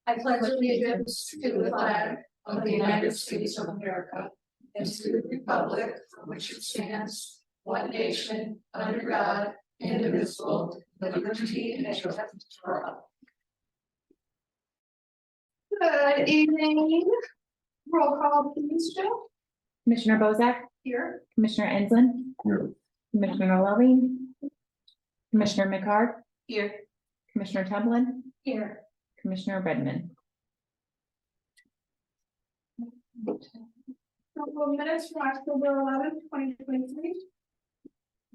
I pledge allegiance to the flag of the United States of America and to the republic for which it stands, one nation, under God, indivisible, with liberty and justice for all. Good evening. Roll call, please, Jill. Commissioner Bozak, Here. Commissioner Enslin, Here. Commissioner Lally, Commissioner McCart, Here. Commissioner Tumblin, Here. Commissioner Redmond. Couple of minutes from October 11th, 2023.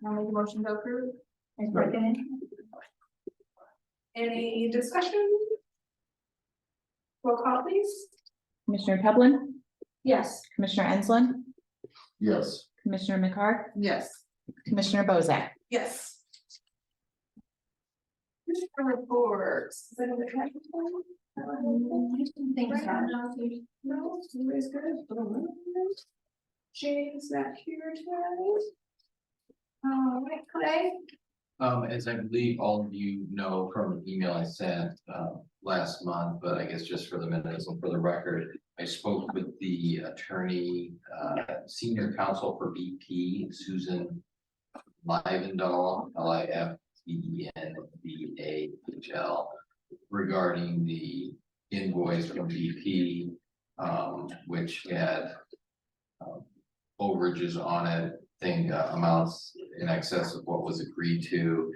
I'll make a motion to approve. I second it. Any discussion? Roll call, please. Commissioner Tumblin, Yes. Commissioner Enslin, Yes. Commissioner McCart, Yes. Commissioner Bozak. Yes. Commissioner reports. Is that in the traffic plan? No, everybody's good. Jane's not here today. All right, Clay. As I believe all of you know from an email I sent last month, but I guess just for the minutes and for the record, I spoke with the attorney, senior counsel for BP, Susan Livendahl, Livendahl, regarding the invoice from BP, which had overages on it, amounts in excess of what was agreed to.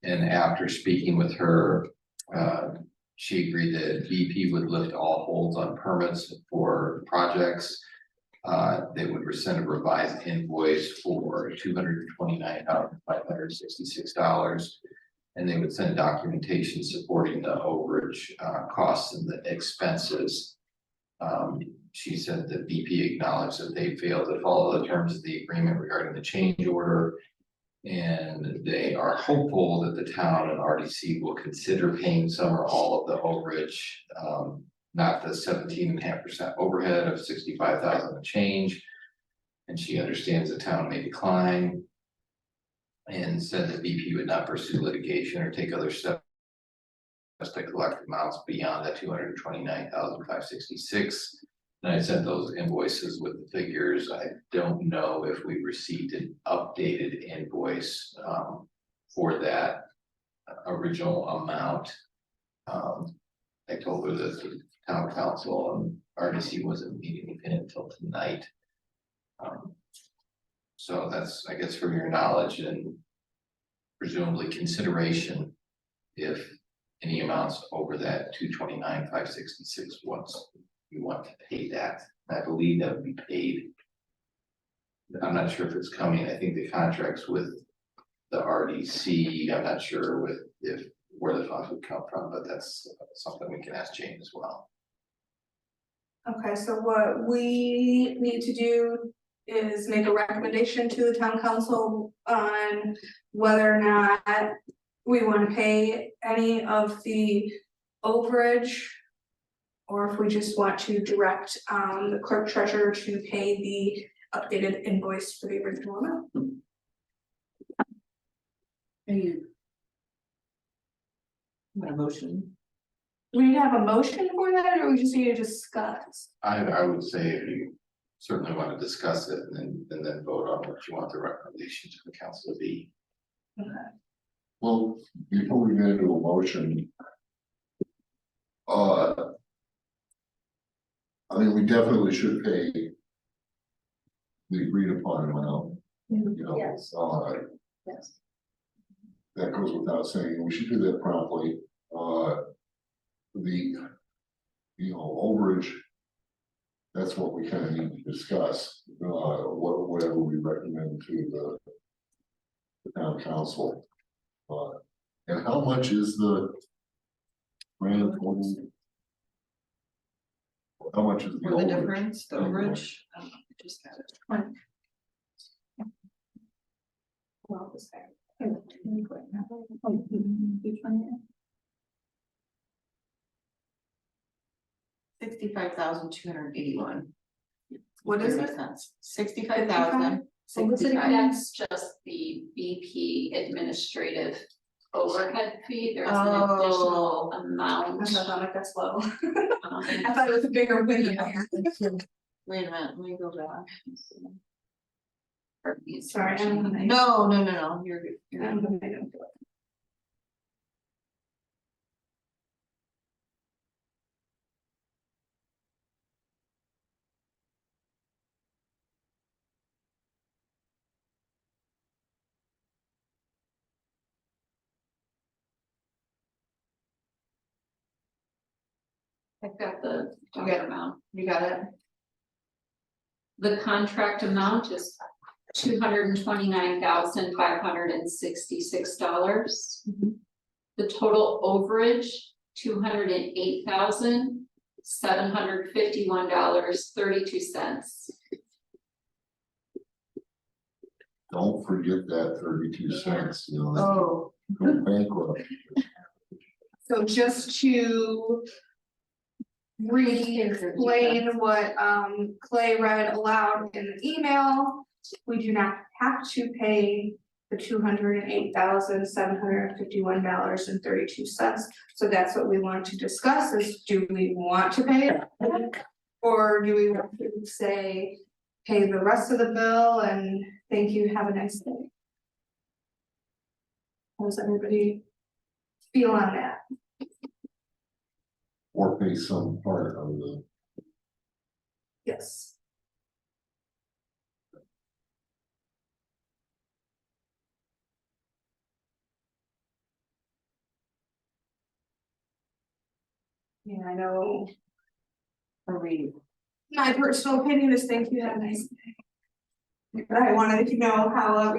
And after speaking with her, she agreed that BP would lift all holds on permits for projects. They would send a revised invoice for $229,566. And they would send documentation supporting the overage costs and the expenses. She said that BP acknowledged that they failed to follow the terms of the agreement regarding the change order. And they are hopeful that the town and RDC will consider paying some or all of the overage, not the 17.5% overhead of $65,000 and change. And she understands the town may decline. And said that BP would not pursue litigation or take other steps to collect amounts beyond that $229,566. And I sent those invoices with the figures. I don't know if we received an updated invoice for that original amount. I told her that the town council and RDC wasn't meeting until tonight. So that's, I guess, for your knowledge and presumably consideration if any amounts over that $229,566 once you want to pay that. I believe that would be paid. I'm not sure if it's coming. I think the contracts with the RDC, I'm not sure where the funds would come from, but that's something we can ask Jane as well. Okay, so what we need to do is make a recommendation to the town council on whether or not we want to pay any of the overage, or if we just want to direct the clerk treasurer to pay the updated invoice for the original amount. Want a motion? Do we have a motion for that, or we just need to discuss? I would say if you certainly want to discuss it and then vote on what you want the recommendation to the council to be. Okay. Well, before we get into a motion, I mean, we definitely should pay the agreed upon amount. You know, Yes. Yes. That goes without saying. We should do that promptly. Overage. That's what we kind of need to discuss. Whatever we recommend to the town council. And how much is the grand total? How much is the For the overage? difference, the overage, just got it. Well, this guy. $65,281. What is it? $65,000. That's just the BP administrative overhead fee, there's an Oh. additional amount. I thought that that's low. um, I thought it was a bigger window. Wait a minute, let me go back. for these Sorry, I don't know. No, you're good. I don't know. I don't feel it. I've got the You got dollar it. amount. You got it? The contract amount is $229,566. Mhm. The total overage, $208,751.32. Don't forget that 32 cents, you know, Oh. go bankrupt. So just to re-explain what Clay read aloud in the email, we do not have to pay the $208,751.32. So that's what we want to discuss is, do we want to pay it? Or do we want to say, pay the rest of the bill and thank you, have a nice day? How does everybody feel on that? Or pay some part of the, Yes. Yeah, I know. I'm reading. My personal opinion is thank you, have a nice day. But I wanted to know how, I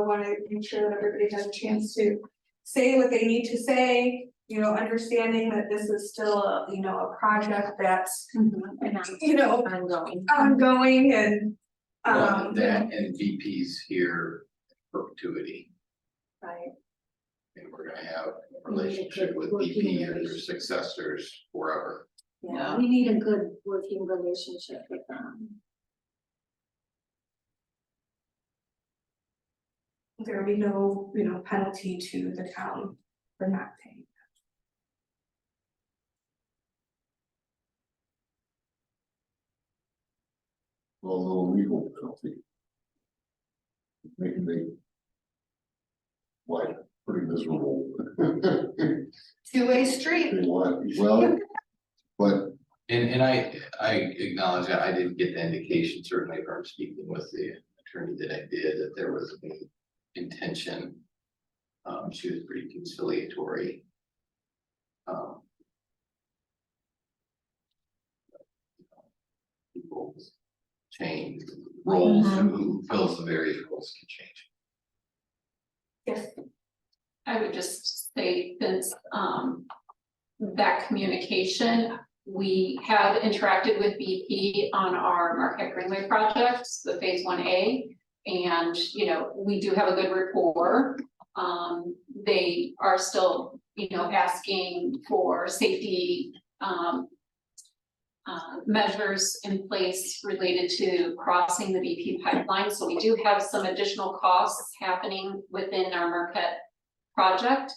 wanna make sure that everybody has a chance to say what they need to say. Understanding that this is still a project that's, Ongoing. ongoing and. Well, that and VP's here in perpetuity, Right, and we're gonna have a relationship with VP or their successors forever. Yeah. We need a good working relationship with them. there'll be no, penalty to the town for not paying. well, no legal penalty. Make life pretty miserable. Two-way street. Well, but And I acknowledge that I didn't get the indication, certainly from speaking with the attorney that I did, that there was any intention. She was pretty conciliatory. People change, roles, who fills the various roles can change. Yes. I would just say since that communication, we have interacted with BP on our Marquette Greenway project, the phase 1A. And we do have a good rapport. They are still, asking for safety measures in place related to crossing the BP pipeline. So we do have some additional costs happening within our Marquette project.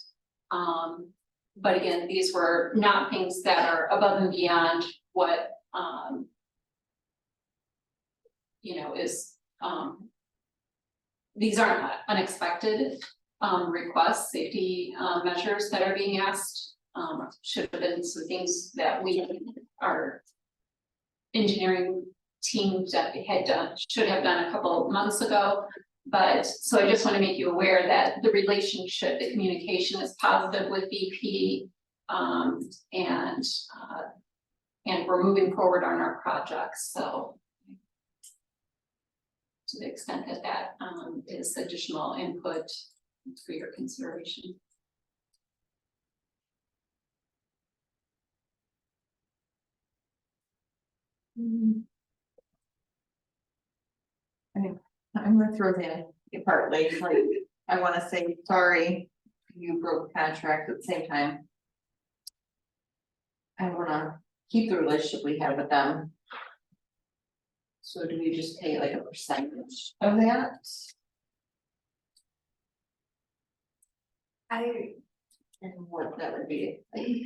But again, these were not things that are above and beyond what is these aren't unexpected requests, safety measures that are being asked. Should have been some things that our engineering team that had done, should have done a couple months ago. But so I just want to make you aware that the relationship, the communication is positive with BP, and we're moving forward on our projects. So to the extent that that is additional input for your consideration. I'm gonna throw that apart later, like, I wanna say sorry, you broke contract at the same time. I wanna keep the relationship we have with them. So do we just pay like a percentage of that? And what that would be. I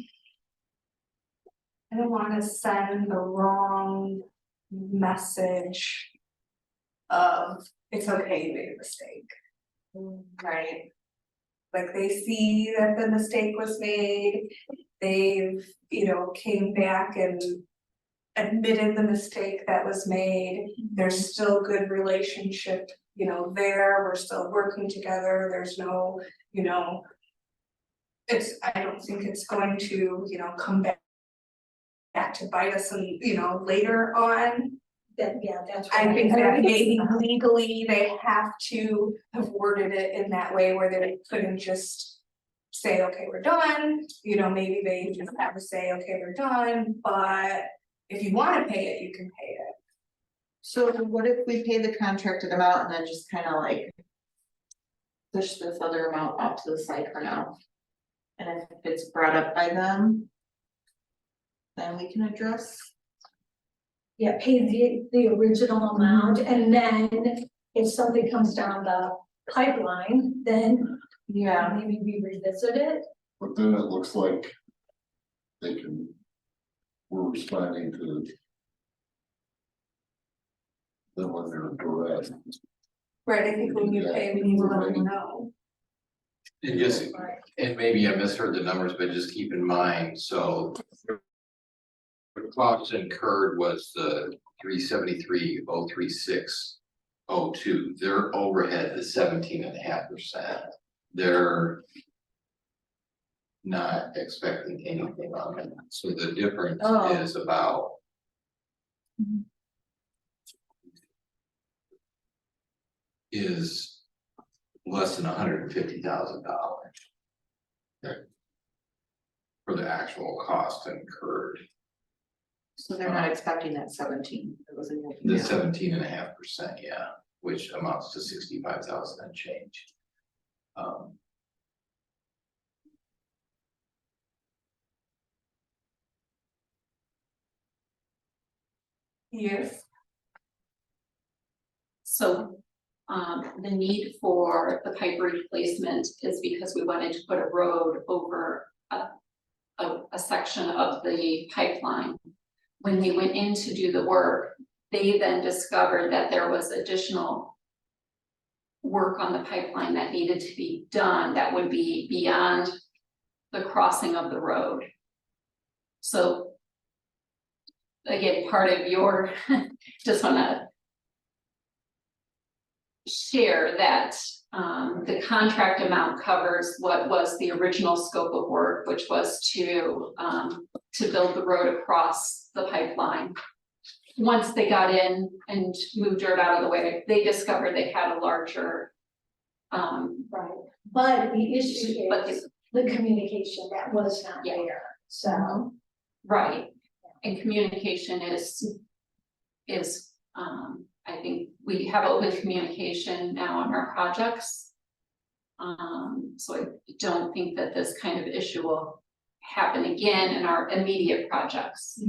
don't wanna send the wrong message of, it's okay, you made a mistake. Right. Like they see that the mistake was made, they've, came back and admitted the mistake that was made, there's still good relationship, there, we're still working together, there's no, I don't think it's going to, come back to bite us and, later on. That's. I think that maybe legally they have to have worded it in that way where they couldn't just say, okay, we're done, maybe they just have to say, okay, we're done, but if you wanna pay it, you can pay it. So what if we pay the contracted amount and then just kind of like push this other amount off to the side for now? And if it's brought up by them, then we can address. Yeah, pay the original amount, and then if something comes down the pipeline, then Yeah. maybe we revisit it. But then it looks like we're responding to them when they're direct. Right, I think when you pay, we need to let them know. And just, and maybe I misheard the numbers, but just keep in mind, so. The cost incurred was the 373,036,02. Their overhead is 17.5%. They're not expecting anything on it, so the difference Oh. is about. Is less than $150,000. For the actual cost incurred, So they're not expecting that 17. It was in the 17.5%, yeah, which amounts to 65,000 and change. Yes. So, the need for the pipe replacement is because we wanted to put a road over a section of the pipeline. When we went in to do the work, they then discovered that there was additional work on the pipeline that needed to be done that would be beyond the crossing of the road. So again, part of your, just wanna share that the contract amount covers what was the original scope of work, which was to build the road across the pipeline. Once they got in and moved dirt out of the way, they discovered they had a larger Right, but the issue But is the communication that was not Yeah. there, so. right, and communication is I think we have open communication now on our projects. So I don't think that this kind of issue will happen again in our immediate projects.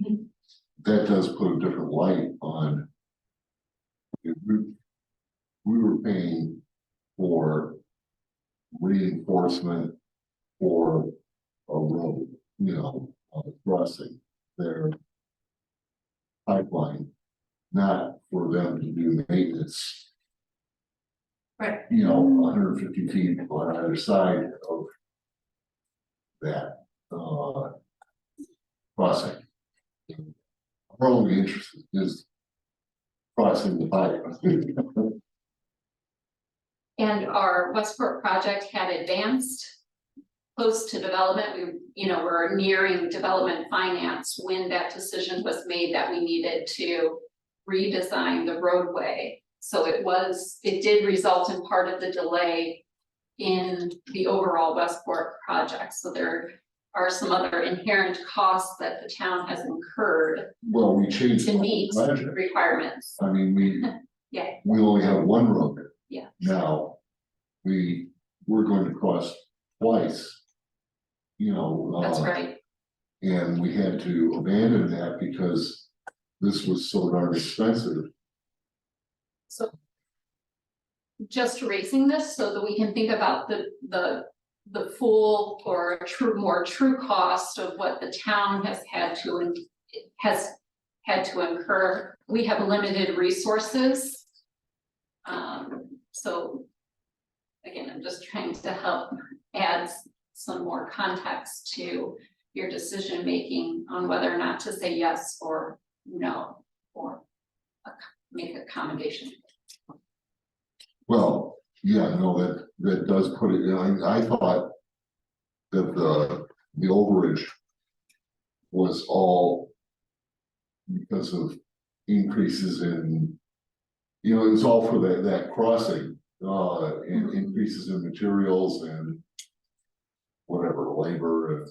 That does put a different light on. If we were paying for reinforcement for a road, crossing their pipeline, not for them to do maintenance. Right. 150 feet on either side of that crossing. Our only interest is crossing the pipe. And our Westport project had advanced close to development. We're nearing development finance when that decision was made that we needed to redesign the roadway. So it did result in part of the delay in the overall Westport project. So there are some other inherent costs that the town has incurred Well, we changed to the meet project. requirements. I mean, Yeah. we only have one road. Yeah. Now, we're going to cross twice. That's right. And we had to abandon that because this was so darn expensive. So just raising this so that we can think about the the full or more true cost of what the town has had to incur. We have limited resources. So again, I'm just trying to help add some more context to your decision making on whether or not to say yes or no, or make accommodation. Well, yeah, no, that does put it, I thought that the overage was all because of increases in, it was all for that crossing, and increases in materials and whatever, labor and,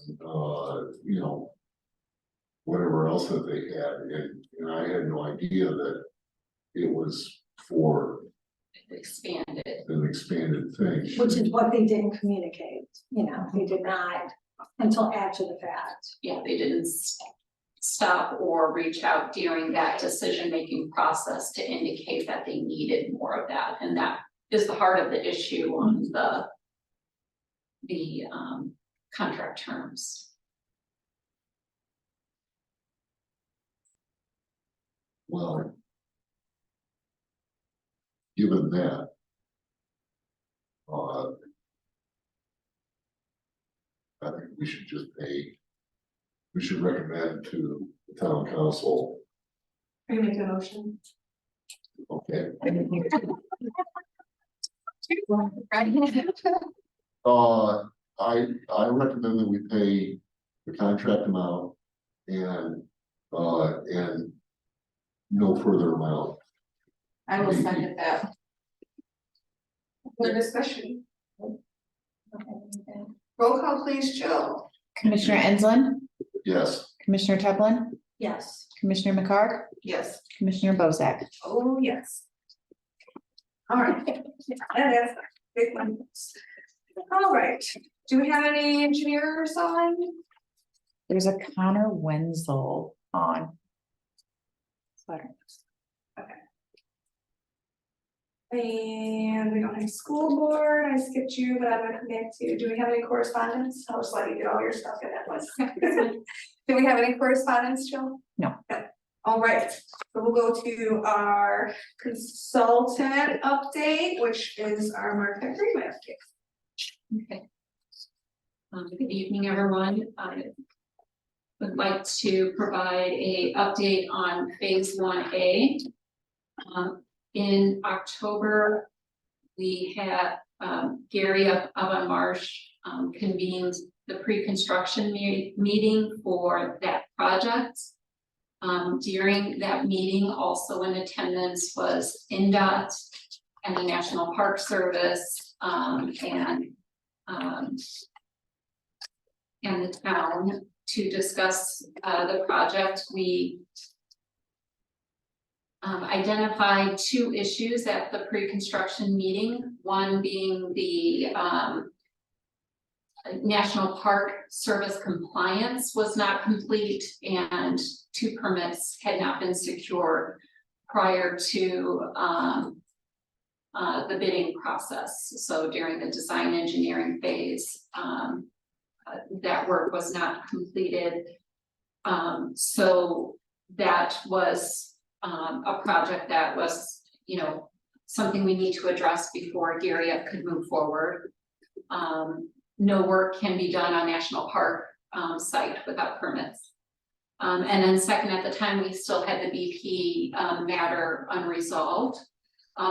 whatever else that they had, and I had no idea that it was for Expanded. an expanded thing. Which is what they didn't communicate, they did not until after the fact. Yeah, they didn't stop or reach out during that decision-making process to indicate that they needed more of that, and that is the heart of the issue on the contract terms. Well, given that, I think we should just we should recommend to the town council, Are you making a motion? okay? I recommend that we pay the contract amount and no further amount. I will second that. For discussion. Roll call please, Jill. Commissioner Ensland, Yes, Commissioner Tevlin, Yes, Commissioner McCarr, Yes, Commissioner Bozak. Oh, yes. All right, that is a big one. All right, do we have any engineers on? There's a Connor Wenzel on. And we don't have school board, I skipped you, but I'm gonna come back to you. Do we have any correspondence? I'll just let you get all your stuff in at once. Do we have any correspondence, Jill? No. Okay. All right, so we'll go to our consultant update, which is our market agreement. Okay. Good evening, everyone. I would like to provide a update on phase 1A. In October, we had Gary of Avon Marsh convened the pre-construction meeting for that project. During that meeting, also in attendance was NDOT and the National Park Service and the town to discuss the project. We identified two issues at the pre-construction meeting, one being the National Park Service compliance was not complete and two permits had not been secured prior to the bidding process. So during the design engineering phase, that work was not completed. So that was a project that was, something we need to address before Gary could move forward. No work can be done on National Park site without permits. And then second, at the time, we still had the BP matter unresolved.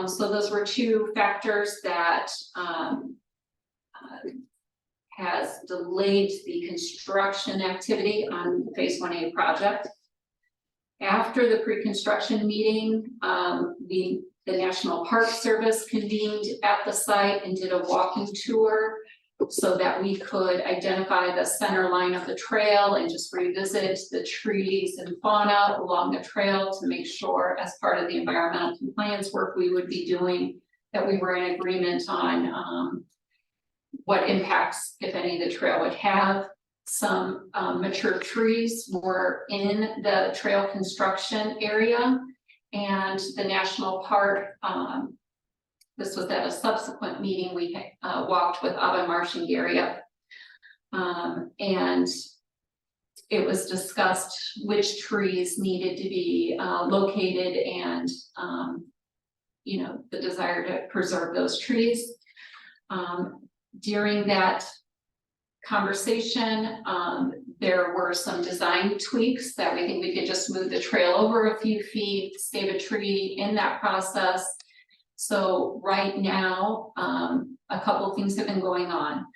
So those were two factors that has delayed the construction activity on the phase 1A project. After the pre-construction meeting, the National Park Service convened at the site and did a walking tour so that we could identify the center line of the trail and just revisit the trees and fauna along the trail to make sure, as part of the environmental compliance work we would be doing, that we were in agreement on what impacts, if any, the trail would have. Some mature trees were in the trail construction area, and the national park this was at a subsequent meeting, we walked with Avon Marsh and Gary up. And it was discussed which trees needed to be located and, you know, the desire to preserve those trees. During that conversation, there were some design tweaks that we think we could just move the trail over a few feet, save a tree in that process. So right now, a couple of things have been going on.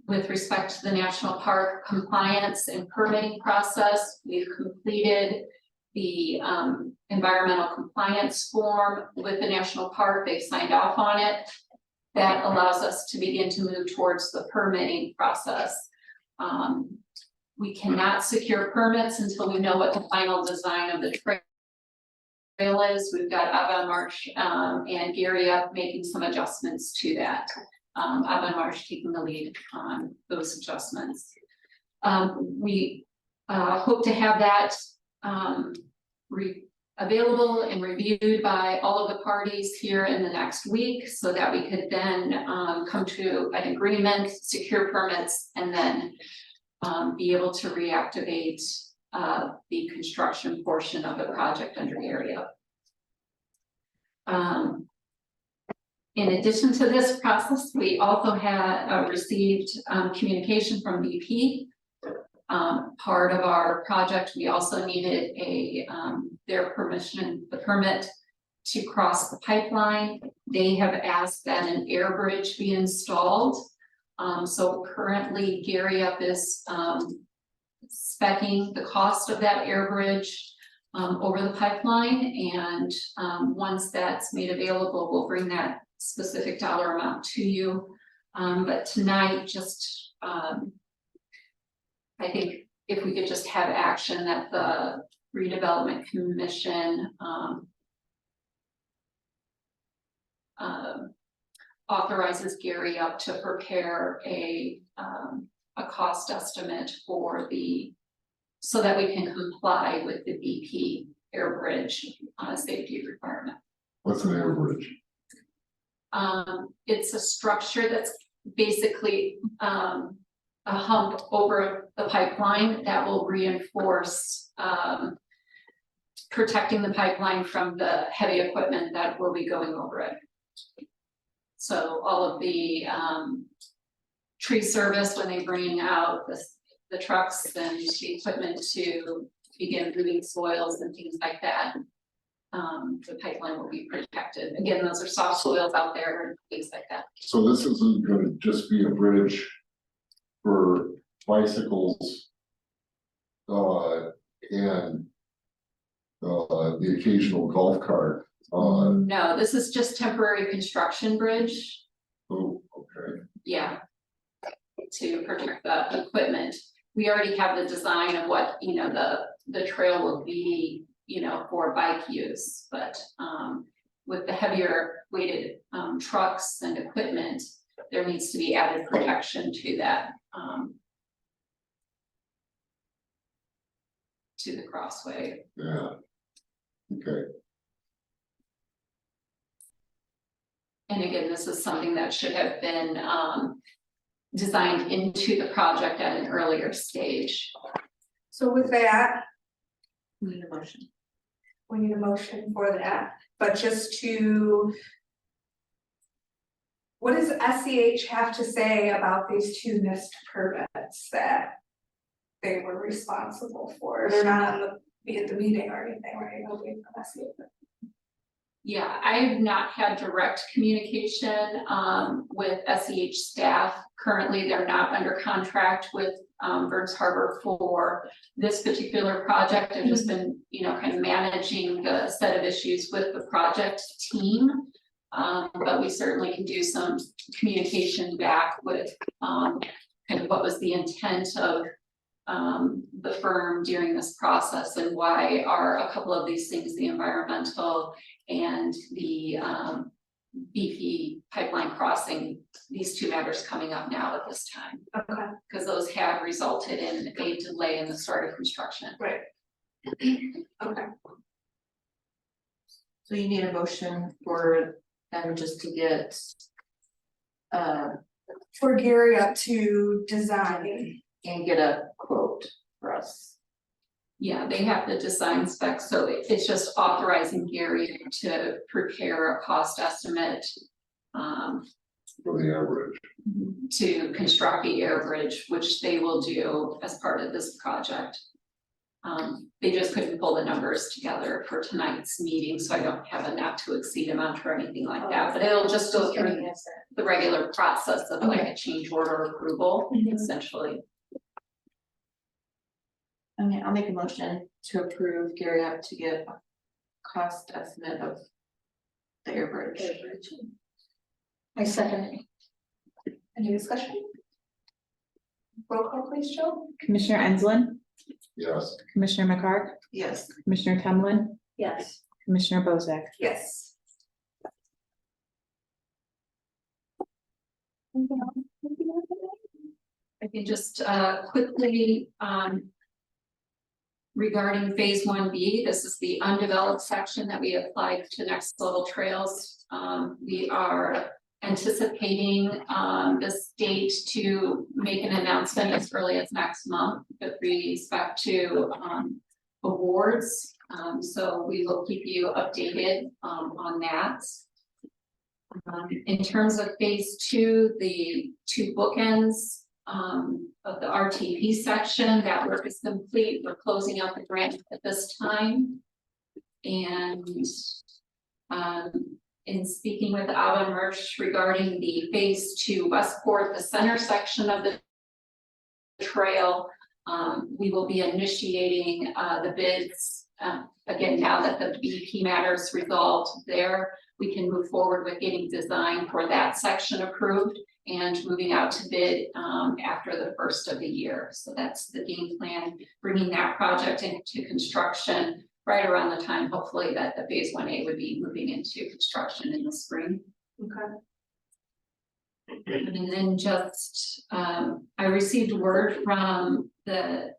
With respect to the national park compliance and permitting process, we've completed the environmental compliance form with the national park. They've signed off on it. That allows us to begin to move towards the permitting process. We cannot secure permits until we know what the final design of the trail is. We've got Avon Marsh and Gary up making some adjustments to that. Avon Marsh taking the lead on those adjustments. We hope to have that available and reviewed by all of the parties here in the next week, so that we could then come to an agreement, secure permits, and then be able to reactivate the construction portion of the project under area. In addition to this process, we also had received communication from BP. Part of our project, we also needed their permission, the permit to cross the pipeline. They have asked that an air bridge be installed. So currently Gary up is speccing the cost of that air bridge over the pipeline, and once that's made available, we'll bring that specific dollar amount to you. But tonight, just I think if we could just have action that the redevelopment commission authorizes Gary up to prepare a cost estimate for so that we can comply with the BP air bridge safety requirement. What's an air bridge? It's a structure that's basically a hump over the pipeline that will reinforce protecting the pipeline from the heavy equipment that will be going over it. So all of the tree service, when they bring out the trucks and the equipment to begin moving soils and things like that, the pipeline will be protected. Again, those are soft soils out there and things like that. So this isn't gonna just be a bridge for bicycles and the occasional golf cart. No, this is just temporary construction bridge. Oh, okay. Yeah. To protect the equipment. We already have the design of what, you know, the trail will be, you know, for bike use, but with the heavier weighted trucks and equipment, there needs to be added protection to that, to the crossway. Yeah. Okay. And again, this is something that should have been designed into the project at an earlier stage. So with that, We need a motion. we need a motion for that, but just to. What does SEH have to say about these two missed permits that they were responsible for? They're not on the meeting or anything, right? Nobody from SEH. Yeah, I have not had direct communication with SEH staff. Currently, they're not under contract with Burns Harbor for this particular project. I've just been, you know, kind of managing the set of issues with the project team. But we certainly can do some communication back with kind of what was the intent of the firm during this process, and why are a couple of these things, the environmental and the BP pipeline crossing, these two matters coming up now at this time, Okay, because those have resulted in a delay in the start of construction. right. Okay. So you need a motion for them just to get. For Gary up to design. And get a quote for us. Yeah, they have the design specs, so it's just authorizing Gary to prepare a cost estimate. For the average. To construct the air bridge, which they will do as part of this project. They just couldn't pull the numbers together for tonight's meeting, so I don't have a not to exceed amount or anything like that, but it'll just go through the regular process of like a change order approval, essentially. Okay, I'll make a motion to approve Gary up to get a cost estimate of the air bridge. I second it. Any discussion? Roll call please, Joe. Commissioner Enslin, Yes, Commissioner McCark, Yes, Commissioner Tumlin, Yes, Commissioner Bozak. Yes. I can just quickly regarding phase 1B, this is the undeveloped section that we applied to next level trails. We are anticipating the state to make an announcement as early as next month with respect to awards. So we will keep you updated on that. In terms of phase 2, the 2 bookends of the RTP section, that work is complete. We're closing out the grant at this time. And in speaking with Ava Mersch regarding the phase 2 Westport, the center section of the trail, we will be initiating the bids. Again, now that the BP matters resolved there, we can move forward with getting design for that section approved and moving out to bid after the first of the year. So that's the game plan, bringing that project into construction right around the time, hopefully, that the phase 1A would be moving into construction in the spring. Okay. And then just, I received word from the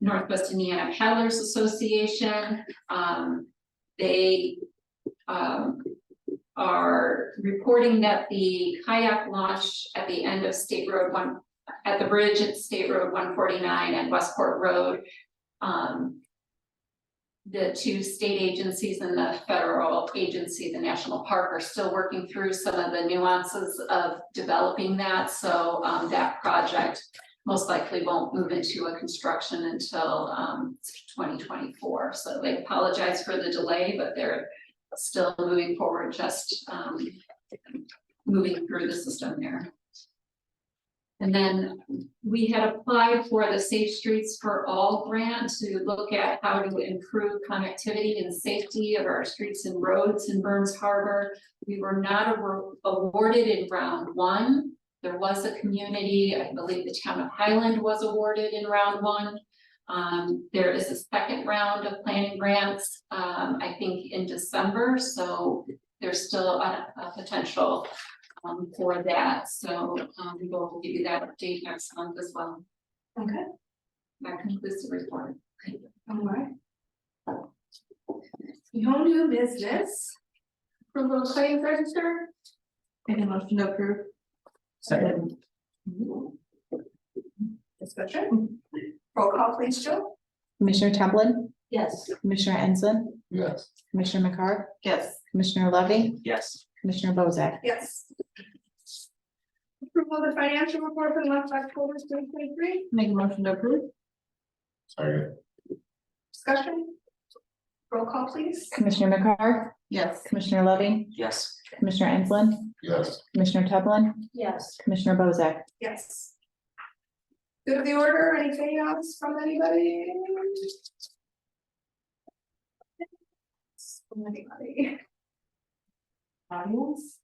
Northwest Indiana Paddlers Association. They are reporting that the kayak launch at the end of State Road 1, at the bridge at State Road 149 and Westport Road, the 2 state agencies and the federal agency, the national park, are still working through some of the nuances of developing that. So that project most likely won't move into a construction until 2024. So they apologize for the delay, but they're still moving forward, just moving through the system there. And then we had applied for the Safe Streets for All grant to look at how to improve connectivity and safety of our streets and roads in Burns Harbor. We were not awarded in round 1. There was a community, I believe the town of Highland was awarded in round 1. There is a second round of planning grants, I think in December, so there's still a potential for that. So we will give you that update next month as well. Okay. That concludes the report. All right. No new business. Approval of claims register. make a motion to approve. Second. Discussion. Roll call please, Joe. Commissioner Tumlin, yes, Commissioner Enslin, yes, Commissioner McCark, Yes, Commissioner Levy, Yes. Commissioner Bozak. Yes. Approval of the financial report for the month of October 2023. make a motion to approve. sorry, Discussion. Roll call please. Commissioner McCark, Yes, Commissioner Levy, Yes. Commissioner Enslin, yes, Commissioner Tumlin, yes. Commissioner Bozak. Yes. Good of the order, anything else from anybody? From anybody? audience.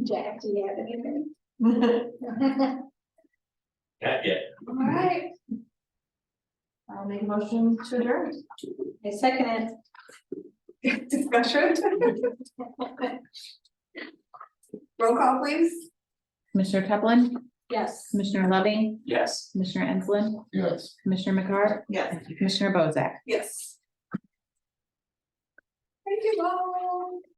Jack, do you have anything? Yeah. All right, I'll make a motion to adjourn. I second discussion. Roll call please. Commissioner Tumlin, it, yes. Commissioner Levy, Yes. Commissioner Enslin, yes. Commissioner McCark, Yes. Commissioner Bozak. Yes. Thank you all.